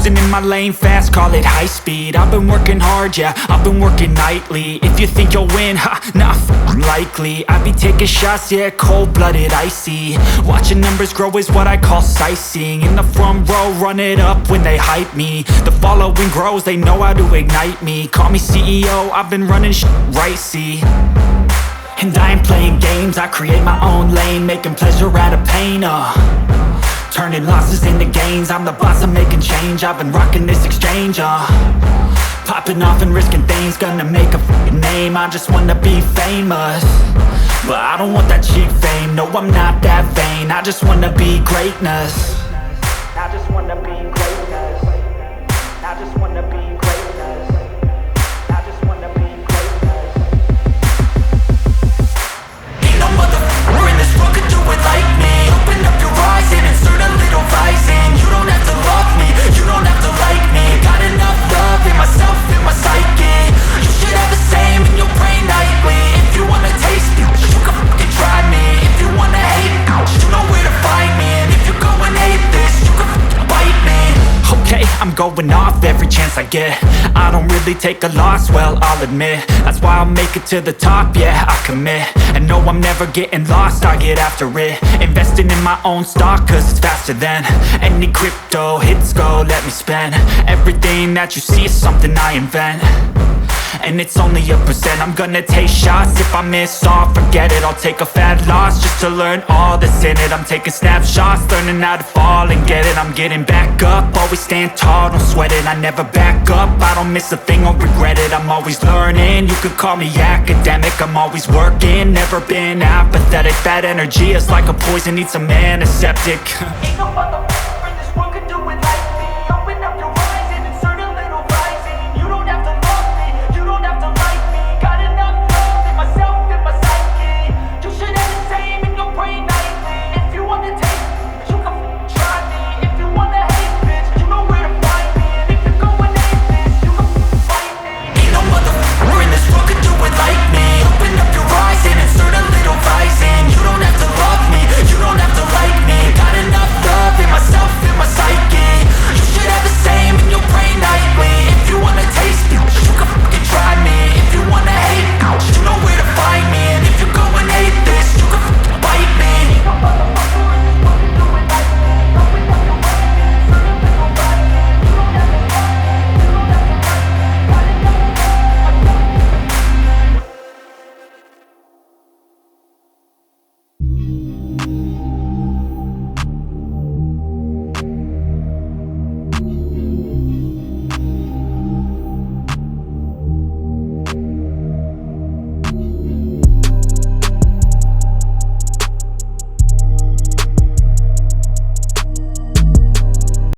cruising in my lane fast, call it high speed. I've been working hard, yeah, I've been working nightly. If you think you'll win, not likely. I be taking shots, yeah, cold-blooded, icy. Watching numbers grow is what I call sightseeing. In the front row, run it up when they hype me. The following grows, they know how to ignite me. Call me CEO, I've been running right, see. And I ain't playing games, I create my own lane, making pleasure out of pain, turning losses into gains. I'm the boss, I'm making change. I've been rocking this exchange, popping off and risking things. Gonna make a f***ing name. I just wanna be famous, but I don't want that cheap fame. No, I'm not that vain. I just wanna be greatness. I just wanna be greatness. I just wanna be greatness. I just wanna be greatness. Ain't no motherfucker in this world could do it like me. Open up your eyes and insert a little rising. You don't have to love me, you don't have to like me. Got enough love in myself, in my psyche. You should have the same in your brain nightly. If you wanna taste me, you can fucking try me. If you wanna hate me, you know where to find me. And if you go and hate this, you can fucking bite me. Okay, I'm going off every chance I get. I don't really take a loss, well, I'll admit. That's why I'll make it to the top, yeah, I commit. And no, I'm never getting lost, I get after it. Investing in my own stock, cause it's faster than any crypto hits go, let me spend. Everything that you see is something I invent, and it's only a percent. I'm gonna take shots, if I miss all, forget it. I'll take a fat loss just to learn all that's in it. I'm taking snapshots, learning how to fall and get it. I'm getting back up, always stand tall, don't sweat it. I never back up, I don't miss a thing or regret it. I'm always learning, you could call me academic. I'm always working, never been apathetic. That energy is like a poison, needs some antiseptic.